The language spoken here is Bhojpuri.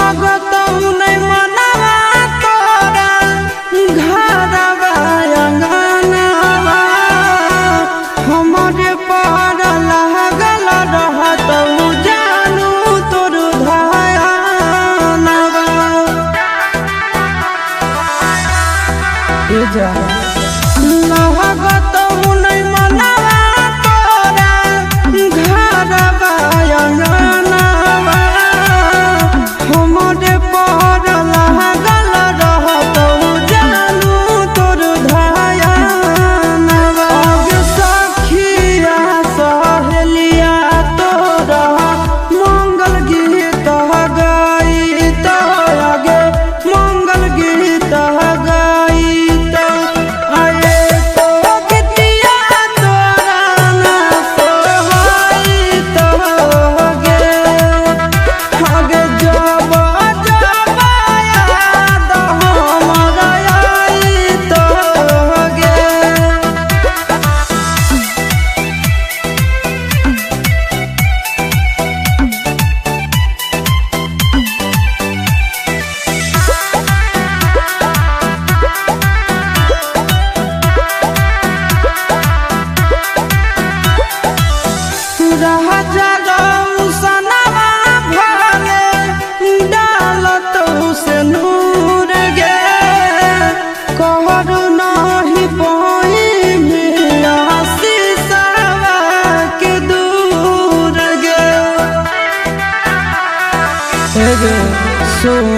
लहगत नहीं मनवा तोरा घरवा अंगनवा हमरे पर लागल रहत जानू तोर धयानवा लहगत नहीं मनवा तोरा घरवा अंगनवा हमरे पर लागल रहत जानू तोर धयानवा सखिया सहेलिया तोरा मंगल गीत गईत आगे मंगल गीत गईत आए तो गीतिया तोरा ना सोहईत गे आगे जब याद हमरा आईत गे। सनवा भले डालत से नूर गे कहर नहीं पाई शीशवा के दूर गे सुन